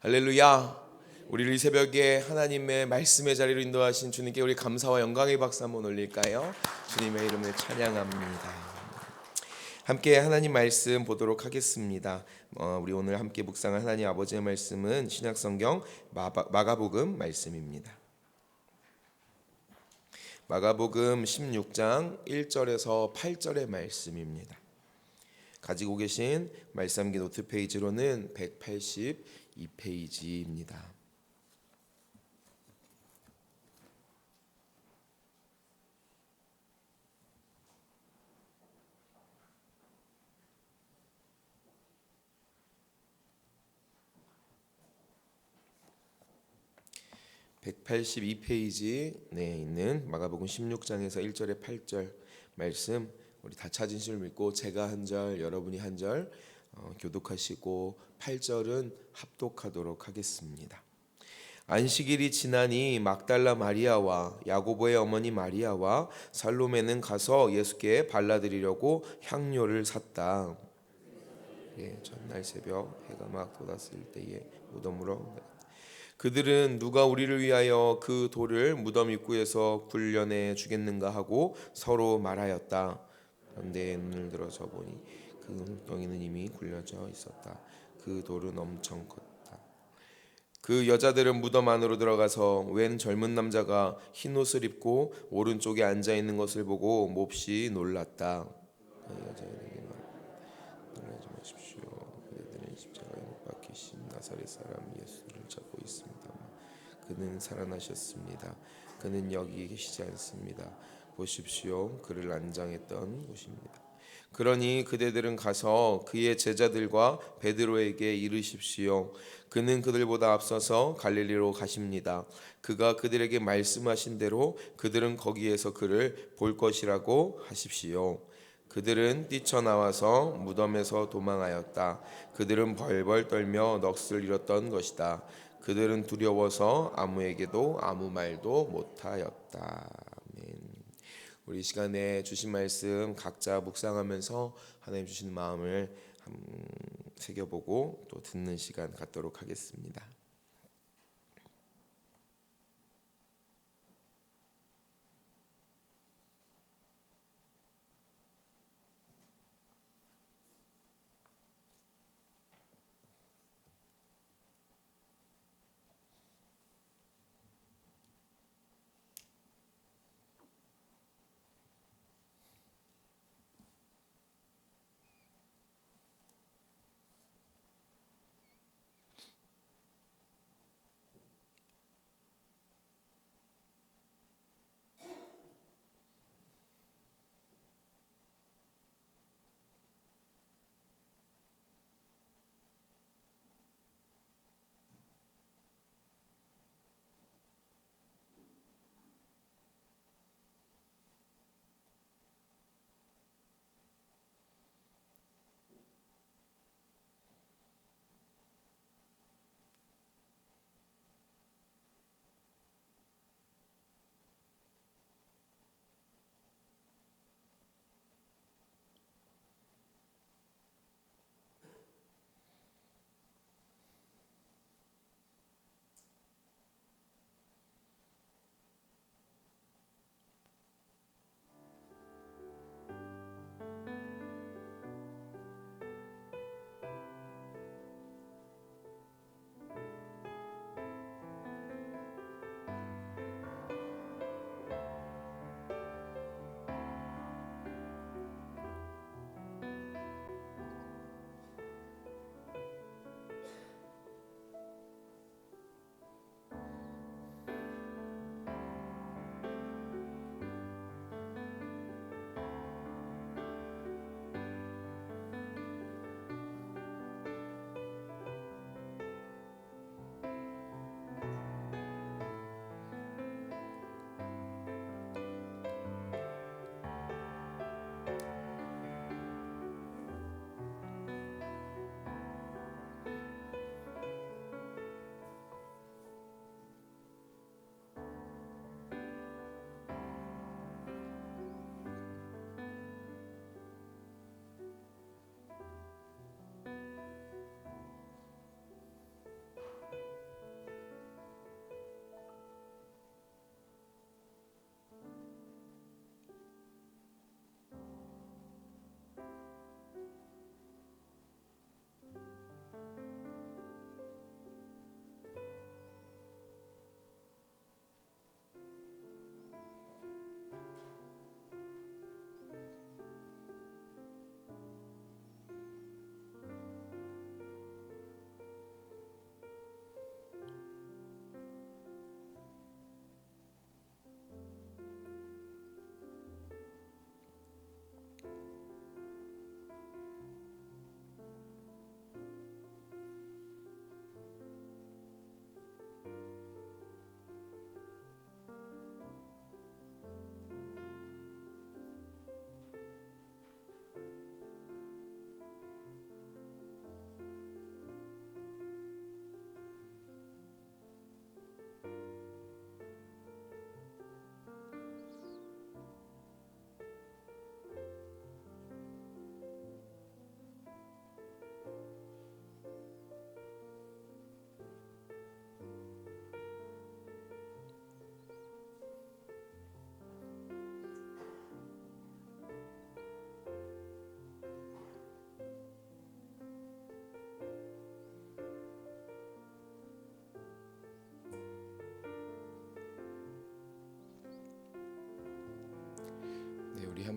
할렐루야. 우리를 이 새벽에 하나님의 말씀의 자리로 인도하신 주님께 우리 감사와 영광의 박수 한번 올릴까요? 주님의 이름을 찬양합니다. 함께 하나님 말씀 보도록 하겠습니다. 우리 오늘 함께 묵상할 하나님 아버지의 말씀은 신약성경 마가복음 말씀입니다. 마가복음 16장 1절에서 8절의 말씀입니다. 가지고 계신 말씀기 노트 페이지로는 182페이지입니다. (182페이지에) 있는 마가복음 16장에서 1절에 8절 말씀, 우리 다 찾으신 줄 믿고 제가 한 절, 여러분이 한 절 교독하시고 8절은 합독하도록 하겠습니다. 안식일이 지나니 막달라 마리아와 야고보의 어머니 마리아와 살로메는 가서 예수께 발라드리려고 향료를 샀다. 전날 새벽 해가 막 돋았을 때에 무덤으로 그들은 누가 우리를 위하여 그 돌을 무덤 입구에서 굴려내 주겠는가 하고 서로 말하였다. 그런데 눈을 들어서 보니 그 웅덩이는 이미 굴려져 있었다. 그 돌은 엄청 컸다. 그 여자들은 무덤 안으로 들어가서 웬 젊은 남자가 흰 옷을 입고 오른쪽에 앉아 있는 것을 보고 몹시 놀랐다. 여자에게 놀라지 마십시오. 그들은 십자가에 못 박히신 나사렛 사람 예수를 찾고 있습니다. 그는 살아나셨습니다. 그는 여기 계시지 않습니다. 보십시오. 그를 안장했던 곳입니다. 그러니 그대들은 가서 그의 제자들과 베드로에게 이르십시오. 그는 그들보다 앞서서 갈릴리로 가십니다. 그가 그들에게 말씀하신 대로 그들은 거기에서 그를 볼 것이라고 하십시오. 그들은 뛰쳐나와서 무덤에서 도망하였다. 그들은 벌벌 떨며 넋을 잃었던 것이다. 그들은 두려워서 아무에게도 아무 말도 못하였다. 아멘. 우리 시간에 주신 말씀 각자 묵상하면서 하나님 주신 마음을 새겨보고 또 듣는 시간 갖도록 하겠습니다.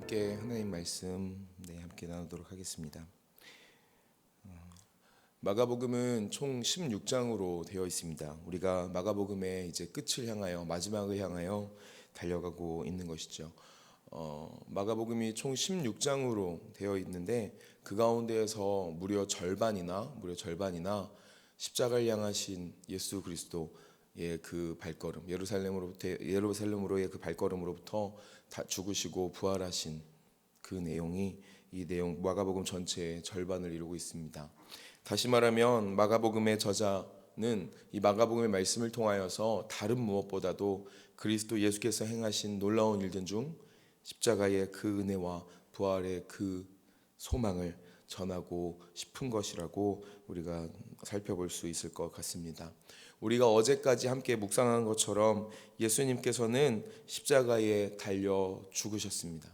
함께 하나님 말씀 함께 나누도록 하겠습니다. 마가복음은 총 16장으로 되어 있습니다. 우리가 마가복음의 이제 끝을 향하여 마지막을 향하여 달려가고 있는 것이죠. 마가복음이 총 16장으로 되어 있는데 그 가운데에서 무려 절반이나 십자가를 향하신 예수 그리스도의 그 발걸음, 예루살렘으로의 그 발걸음으로부터 다 죽으시고 부활하신 그 내용이 이 내용 마가복음 전체의 절반을 이루고 있습니다. 다시 말하면 마가복음의 저자는 이 마가복음의 말씀을 통하여서 다른 무엇보다도 그리스도 예수께서 행하신 놀라운 일들 중 십자가의 그 은혜와 부활의 그 소망을 전하고 싶은 것이라고 우리가 살펴볼 수 있을 것 같습니다. 우리가 어제까지 함께 묵상한 것처럼 예수님께서는 십자가에 달려 죽으셨습니다.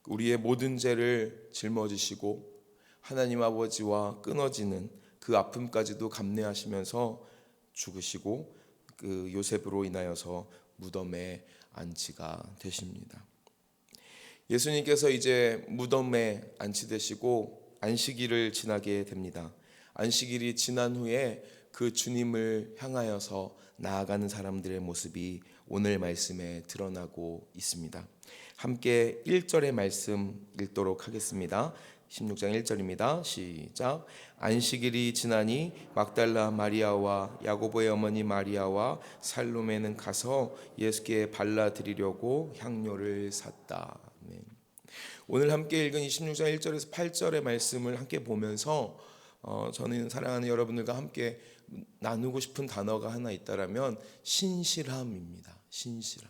우리의 모든 죄를 짊어지시고 하나님 아버지와 끊어지는 그 아픔까지도 감내하시면서 죽으시고 그 요셉으로 인하여서 무덤에 안치가 되십니다. 예수님께서 이제 무덤에 안치되시고 안식일을 지나게 됩니다. 안식일이 지난 후에 그 주님을 향하여서 나아가는 사람들의 모습이 오늘 말씀에 드러나고 있습니다. 함께 1절의 말씀 읽도록 하겠습니다. 16장 1절입니다. 시작. 안식일이 지나니 막달라 마리아와 야고보의 어머니 마리아와 살로메는 가서 예수께 발라드리려고 향료를 샀다. 아멘. 오늘 함께 읽은 26장 1절에서 8절의 말씀을 함께 보면서 저는 사랑하는 여러분들과 함께 나누고 싶은 단어가 하나 있다라면 신실함입니다. 신실함.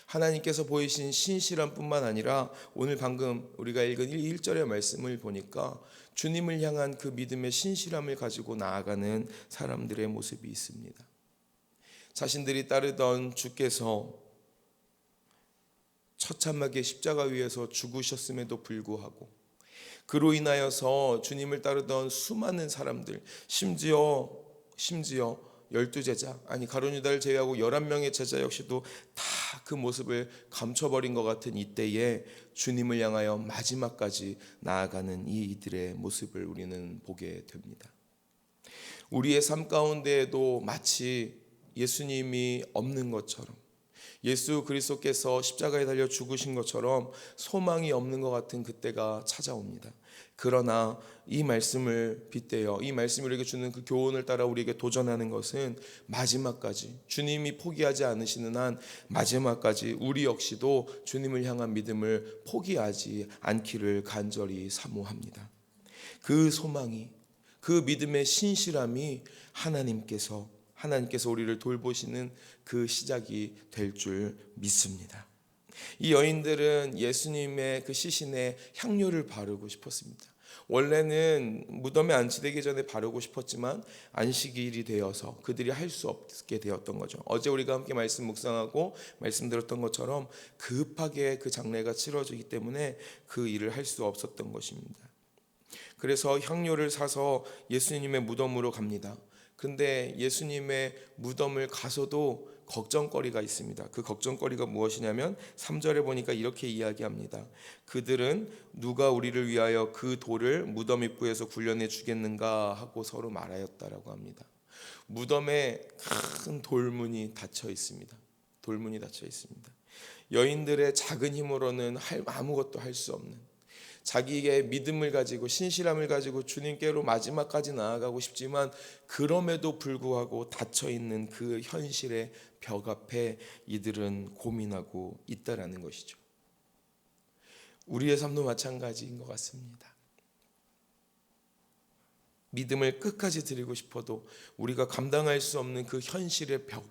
하나님께서 보이신 신실함뿐만 아니라 오늘 방금 우리가 읽은 1절의 말씀을 보니까 주님을 향한 그 믿음의 신실함을 가지고 나아가는 사람들의 모습이 있습니다. 자신들이 따르던 주께서 처참하게 십자가 위에서 죽으셨음에도 불구하고 그로 인하여서 주님을 따르던 수많은 사람들, 심지어 12제자, 아니 가룟 유다를 제외하고 11명의 제자 역시도 다 그 모습을 감춰버린 것 같은 이때에 주님을 향하여 마지막까지 나아가는 이들의 모습을 우리는 보게 됩니다. 우리의 삶 가운데에도 마치 예수님이 없는 것처럼, 예수 그리스도께서 십자가에 달려 죽으신 것처럼 소망이 없는 것 같은 그때가 찾아옵니다. 그러나 이 말씀을 빗대어 이 말씀이 우리에게 주는 그 교훈을 따라 우리에게 도전하는 것은 마지막까지 주님이 포기하지 않으시는 한 마지막까지 우리 역시도 주님을 향한 믿음을 포기하지 않기를 간절히 사모합니다. 그 소망이, 그 믿음의 신실함이 하나님께서 우리를 돌보시는 그 시작이 될 줄 믿습니다. 이 여인들은 예수님의 그 시신에 향료를 바르고 싶었습니다. 원래는 무덤에 안치되기 전에 바르고 싶었지만 안식일이 되어서 그들이 할 수 없게 되었던 거죠. 어제 우리가 함께 말씀 묵상하고 말씀드렸던 것처럼 급하게 그 장례가 치러지기 때문에 그 일을 할 수 없었던 것입니다. 그래서 향료를 사서 예수님의 무덤으로 갑니다. 그런데 예수님의 무덤을 가서도 걱정거리가 있습니다. 그 걱정거리가 무엇이냐면 3절에 보니까 이렇게 이야기합니다. 그들은 누가 우리를 위하여 그 돌을 무덤 입구에서 굴려내 주겠는가 하고 서로 말하였다라고 합니다. 무덤에 큰 돌문이 닫혀 있습니다. 돌문이 닫혀 있습니다. 여인들의 작은 힘으로는 아무것도 할 수 없는, 자기의 믿음을 가지고 신실함을 가지고 주님께로 마지막까지 나아가고 싶지만 그럼에도 불구하고 닫혀있는 그 현실의 벽 앞에 이들은 고민하고 있다라는 것이죠. 우리의 삶도 마찬가지인 것 같습니다. 믿음을 끝까지 드리고 싶어도 우리가 감당할 수 없는 그 현실의 벽,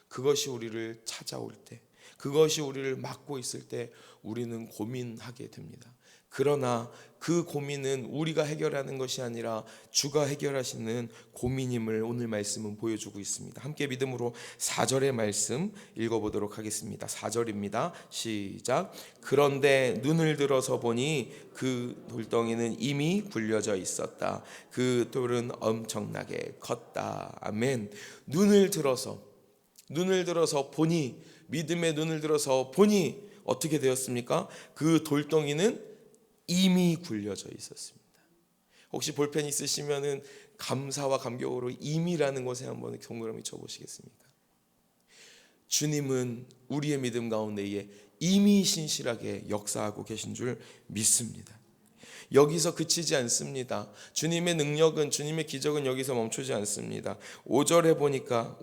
그것이 우리를 찾아올 때, 그것이 우리를 막고 있을 때 우리는 고민하게 됩니다. 그러나 그 고민은 우리가 해결하는 것이 아니라 주가 해결하시는 고민임을 오늘 말씀은 보여주고 있습니다. 함께 믿음으로 4절의 말씀 읽어보도록 하겠습니다. 4절입니다. 시작. 그런데 눈을 들어서 보니 그 돌덩이는 이미 굴려져 있었다. 그 돌은 엄청나게 컸다. 아멘. 눈을 들어서 보니, 믿음의 눈을 들어서 보니 어떻게 되었습니까? 그 돌덩이는 이미 굴려져 있었습니다. 혹시 볼펜 있으시면은 감사와 감격으로 이미라는 것에 한번 동그라미 쳐보시겠습니까? 주님은 우리의 믿음 가운데에 이미 신실하게 역사하고 계신 줄 믿습니다. 여기서 그치지 않습니다. 주님의 능력은, 주님의 기적은 여기서 멈추지 않습니다. 5절에 보니까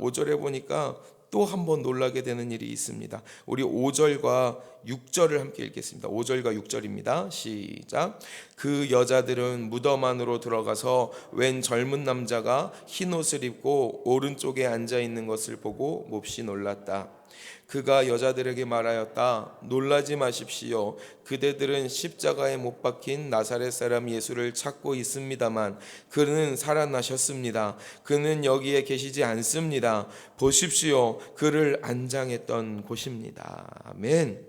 또 한 번 놀라게 되는 일이 있습니다. 우리 5절과 6절을 함께 읽겠습니다. 5절과 6절입니다. 시작. 그 여자들은 무덤 안으로 들어가서 웬 젊은 남자가 흰 옷을 입고 오른쪽에 앉아 있는 것을 보고 몹시 놀랐다. 그가 여자들에게 말하였다. 놀라지 마십시오. 그대들은 십자가에 못 박힌 나사렛 사람 예수를 찾고 있습니다만 그는 살아나셨습니다. 그는 여기에 계시지 않습니다. 보십시오. 그를 안장했던 곳입니다. 아멘.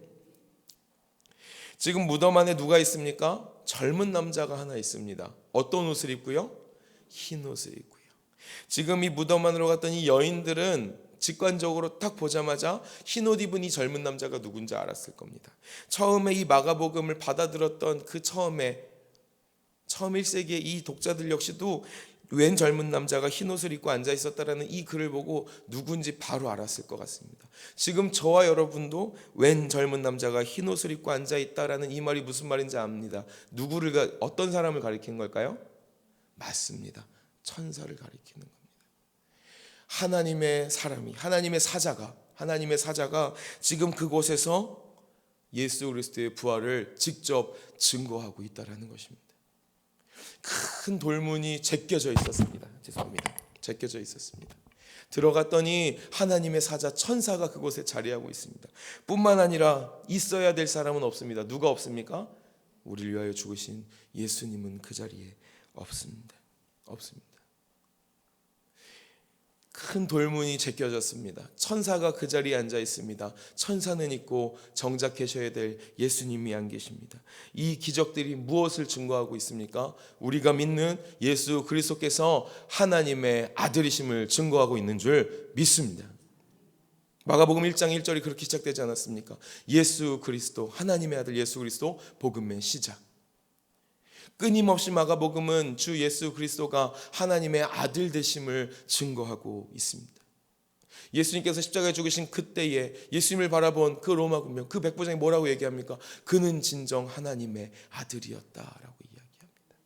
지금 무덤 안에 누가 있습니까? 젊은 남자가 하나 있습니다. 어떤 옷을 입고요? 흰 옷을 입고요. 지금 이 무덤 안으로 갔던 이 여인들은 직관적으로 딱 보자마자 흰옷 입은 이 젊은 남자가 누군지 알았을 겁니다. 처음에 이 마가복음을 받아들였던 그 처음 1세기의 이 독자들 역시도 웬 젊은 남자가 흰옷을 입고 앉아 있었다라는 이 글을 보고 누군지 바로 알았을 것 같습니다. 지금 저와 여러분도 웬 젊은 남자가 흰옷을 입고 앉아 있다라는 이 말이 무슨 말인지 압니다. 누구를, 어떤 사람을 가리키는 걸까요? 맞습니다. 천사를 가리키는 겁니다. 하나님의 사람이, 하나님의 사자가 지금 그곳에서 예수 그리스도의 부활을 직접 증거하고 있다라는 것입니다. 큰 돌문이 제껴져 있었습니다. 제껴져 있었습니다. 들어갔더니 하나님의 사자 천사가 그곳에 자리하고 있습니다. 뿐만 아니라 있어야 될 사람은 없습니다. 누가 없습니까? 우리를 위하여 죽으신 예수님은 그 자리에 없습니다. 큰 돌문이 제껴졌습니다. 천사가 그 자리에 앉아 있습니다. 천사는 있고 정작 계셔야 될 예수님이 안 계십니다. 이 기적들이 무엇을 증거하고 있습니까? 우리가 믿는 예수 그리스도께서 하나님의 아들이심을 증거하고 있는 줄 믿습니다. 마가복음 1장 1절이 그렇게 시작되지 않았습니까? 예수 그리스도, 하나님의 아들 예수 그리스도 복음의 시작. 끊임없이 마가복음은 주 예수 그리스도가 하나님의 아들 되심을 증거하고 있습니다. 예수님께서 십자가에 죽으신 그때에 예수님을 바라본 그 로마 군병, 그 백부장이 뭐라고 얘기합니까? 그는 진정 하나님의 아들이었다라고 이야기합니다.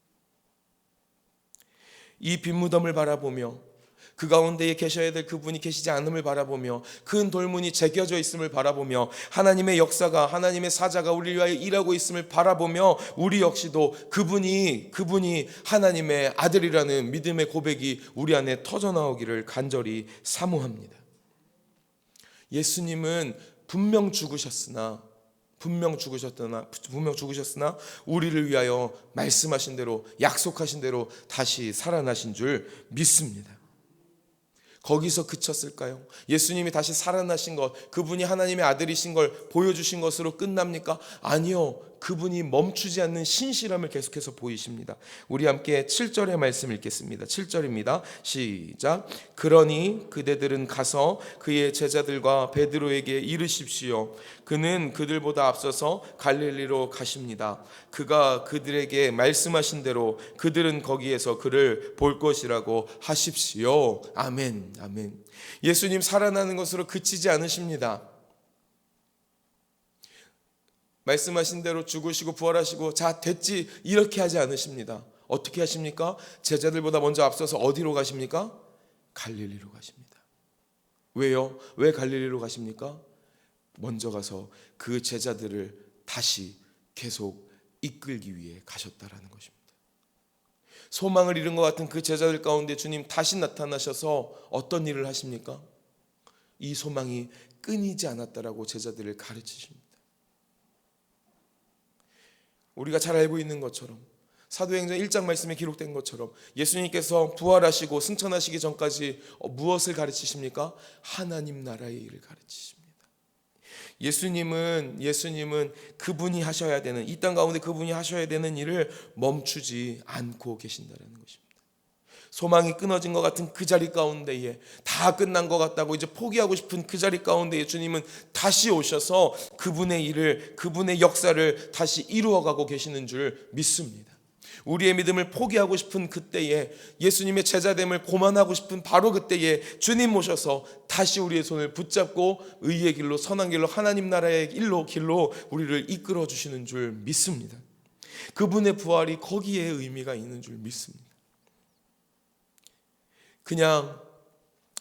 이 빈무덤을 바라보며 그 가운데에 계셔야 될 그분이 계시지 않음을 바라보며 큰 돌문이 제껴져 있음을 바라보며 하나님의 역사가, 하나님의 사자가 우리를 위하여 일하고 있음을 바라보며 우리 역시도 그분이 하나님의 아들이라는 믿음의 고백이 우리 안에 터져나오기를 간절히 사모합니다. 예수님은 분명 죽으셨으나 우리를 위하여 말씀하신 대로, 약속하신 대로 다시 살아나신 줄 믿습니다. 거기서 그쳤을까요? 예수님이 다시 살아나신 것, 그분이 하나님의 아들이신 걸 보여주신 것으로 끝납니까? 아니요. 그분이 멈추지 않는 신실함을 계속해서 보이십니다. 우리 함께 7절의 말씀 읽겠습니다. 7절입니다. 시작. 그러니 그대들은 가서 그의 제자들과 베드로에게 이르십시오. 그는 그들보다 앞서서 갈릴리로 가십니다. 그가 그들에게 말씀하신 대로 그들은 거기에서 그를 볼 것이라고 하십시오. 아멘. 아멘. 예수님 살아나는 것으로 그치지 않으십니다. 말씀하신 대로 죽으시고 부활하시고 자 됐지 이렇게 하지 않으십니다. 어떻게 하십니까? 제자들보다 먼저 앞서서 어디로 가십니까? 갈릴리로 가십니다. 왜요? 왜 갈릴리로 가십니까? 먼저 가서 그 제자들을 다시 계속 이끌기 위해 가셨다라는 것입니다. 소망을 잃은 것 같은 그 제자들 가운데 주님 다시 나타나셔서 어떤 일을 하십니까? 이 소망이 끊이지 않았다라고 제자들을 가르치십니다. 우리가 잘 알고 있는 것처럼 사도행전 1장 말씀에 기록된 것처럼 예수님께서 부활하시고 승천하시기 전까지 무엇을 가르치십니까? 하나님 나라의 일을 가르치십니다. 예수님은 그분이 하셔야 되는, 이 땅 가운데 그분이 하셔야 되는 일을 멈추지 않고 계신다는 것입니다. 소망이 끊어진 것 같은 그 자리 가운데에, 다 끝난 것 같다고 이제 포기하고 싶은 그 자리 가운데에 주님은 다시 오셔서 그분의 일을, 그분의 역사를 다시 이루어가고 계시는 줄 믿습니다. 우리의 믿음을 포기하고 싶은 그때에, 예수님의 제자됨을 고만하고 싶은 바로 그때에 주님 오셔서 다시 우리의 손을 붙잡고 의의 길로, 선한 길로, 하나님 나라의 길로 우리를 이끌어 주시는 줄 믿습니다. 그분의 부활이 거기에 의미가 있는 줄 믿습니다. 그냥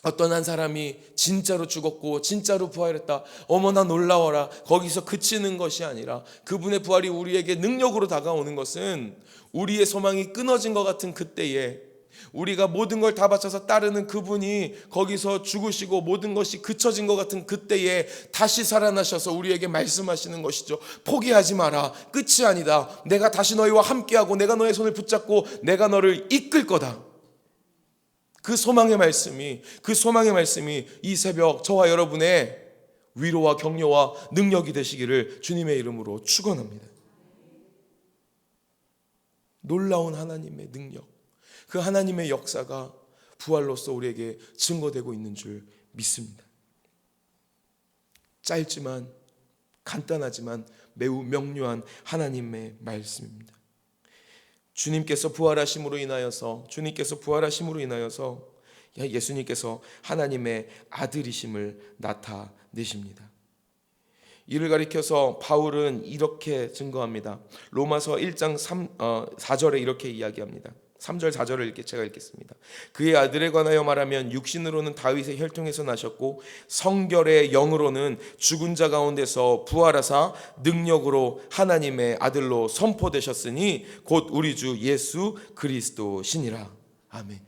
어떤 한 사람이 진짜로 죽었고 진짜로 부활했다, 어머나 놀라워라, 거기서 그치는 것이 아니라 그분의 부활이 우리에게 능력으로 다가오는 것은 우리의 소망이 끊어진 것 같은 그때에, 우리가 모든 걸 다 바쳐서 따르는 그분이 거기서 죽으시고 모든 것이 그쳐진 것 같은 그때에 다시 살아나셔서 우리에게 말씀하시는 것이죠. 포기하지 마라, 끝이 아니다, 내가 다시 너희와 함께하고 내가 너의 손을 붙잡고 내가 너를 이끌 거다. 그 소망의 말씀이 이 새벽 저와 여러분의 위로와 격려와 능력이 되시기를 주님의 이름으로 축원합니다. 놀라운 하나님의 능력, 그 하나님의 역사가 부활로서 우리에게 증거되고 있는 줄 믿습니다. 짧지만 간단하지만 매우 명료한 하나님의 말씀입니다. 주님께서 부활하심으로 인하여서 예수님께서 하나님의 아들이심을 나타내십니다. 이를 가리켜서 바울은 이렇게 증거합니다. 로마서 1장 4절에 이렇게 이야기합니다. 3절 4절을 제가 읽겠습니다. 그의 아들에 관하여 말하면 육신으로는 다윗의 혈통에서 나셨고 성결의 영으로는 죽은 자 가운데서 부활하사 능력으로 하나님의 아들로 선포되셨으니 곧 우리 주 예수 그리스도시니라. 아멘.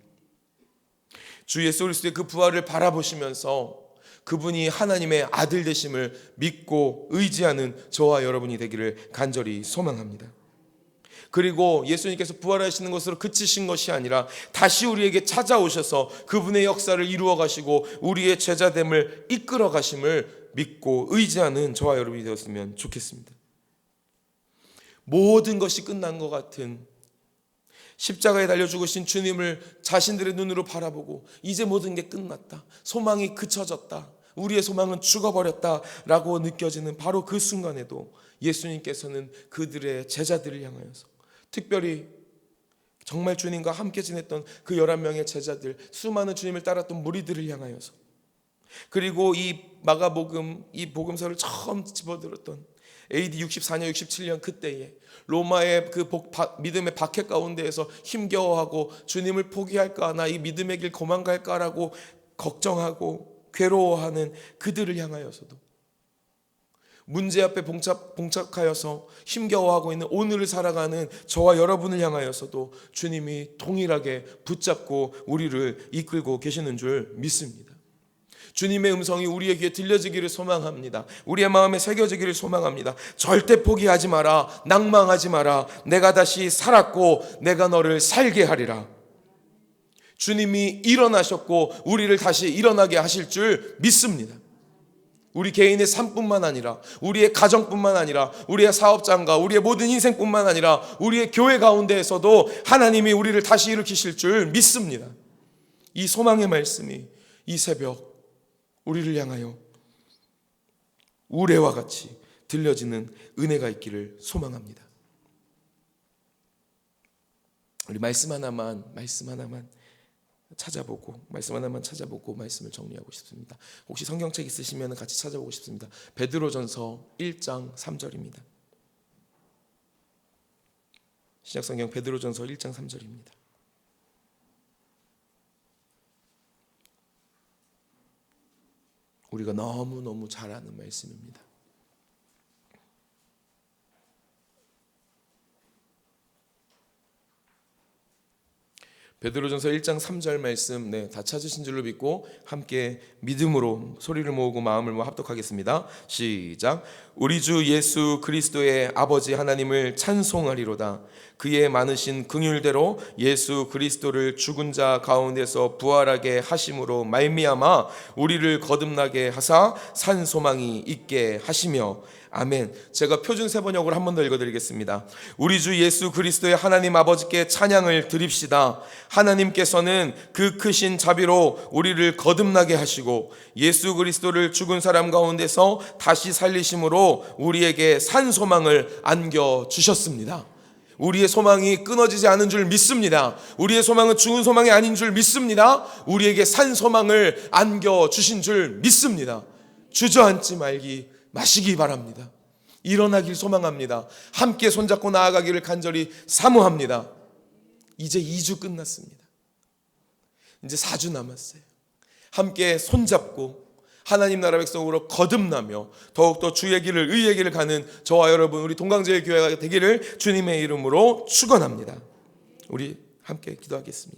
주 예수 그리스도의 그 부활을 바라보시면서 그분이 하나님의 아들 되심을 믿고 의지하는 저와 여러분이 되기를 간절히 소망합니다. 그리고 예수님께서 부활하시는 것으로 그치신 것이 아니라 다시 우리에게 찾아오셔서 그분의 역사를 이루어 가시고 우리의 제자됨을 이끌어 가심을 믿고 의지하는 저와 여러분이 되었으면 좋겠습니다. 모든 것이 끝난 것 같은 십자가에 달려 죽으신 주님을 자신들의 눈으로 바라보고 이제 모든 게 끝났다, 소망이 그쳐졌다, 우리의 소망은 죽어버렸다 라고 느껴지는 바로 그 순간에도 예수님께서는 그들의 제자들을 향하여서, 특별히 정말 주님과 함께 지냈던 그 11명의 제자들, 수많은 주님을 따랐던 무리들을 향하여서, 그리고 이 마가복음, 이 복음서를 처음 집어들었던 AD 64년 67년 그때에 로마의 그 믿음의 박해 가운데에서 힘겨워하고 주님을 포기할까, 나 이 믿음의 길 도망갈까라고 걱정하고 괴로워하는 그들을 향하여서도, 문제 앞에 봉착하여서 힘겨워하고 있는 오늘을 살아가는 저와 여러분을 향하여서도 주님이 동일하게 붙잡고 우리를 이끌고 계시는 줄 믿습니다. 주님의 음성이 우리의 귀에 들려지기를 소망합니다. 우리의 마음에 새겨지기를 소망합니다. 절대 포기하지 마라, 낭망하지 마라, 내가 다시 살았고 내가 너를 살게 하리라. 주님이 일어나셨고 우리를 다시 일어나게 하실 줄 믿습니다. 우리 개인의 삶뿐만 아니라, 우리의 가정뿐만 아니라, 우리의 사업장과 우리의 모든 인생뿐만 아니라 우리의 교회 가운데에서도 하나님이 우리를 다시 일으키실 줄 믿습니다. 이 소망의 말씀이 이 새벽 우리를 향하여 우레와 같이 들려지는 은혜가 있기를 소망합니다. 우리 말씀 하나만 찾아보고 말씀을 정리하고 싶습니다. 혹시 성경책 있으시면 같이 찾아보고 싶습니다. 베드로전서 1장 3절입니다. 신약성경 베드로전서 1장 3절입니다. 우리가 너무너무 잘 아는 말씀입니다. 베드로전서 1장 3절 말씀, 다 찾으신 줄로 믿고 함께 믿음으로 소리를 모으고 마음을 모아 합독하겠습니다. 시작. 우리 주 예수 그리스도의 아버지 하나님을 찬송하리로다. 그의 많으신 긍휼대로 예수 그리스도를 죽은 자 가운데서 부활하게 하심으로 말미암아 우리를 거듭나게 하사 산 소망이 있게 하시며. 아멘. 제가 표준 세번역으로 한 번 더 읽어드리겠습니다. 우리 주 예수 그리스도의 하나님 아버지께 찬양을 드립시다. 하나님께서는 그 크신 자비로 우리를 거듭나게 하시고 예수 그리스도를 죽은 사람 가운데서 다시 살리심으로 우리에게 산 소망을 안겨주셨습니다. 우리의 소망이 끊어지지 않은 줄 믿습니다. 우리의 소망은 죽은 소망이 아닌 줄 믿습니다. 우리에게 산 소망을 안겨주신 줄 믿습니다. 주저앉지 마시기 바랍니다. 일어나길 소망합니다. 함께 손잡고 나아가기를 간절히 사모합니다. 이제 2주 끝났습니다. 이제 4주 남았어요. 함께 손잡고 하나님 나라 백성으로 거듭나며 더욱더 주의 길을 의의 길을 가는 저와 여러분 우리 동강제일 교회가 되기를 주님의 이름으로 축원합니다. 우리 함께 기도하겠습니다.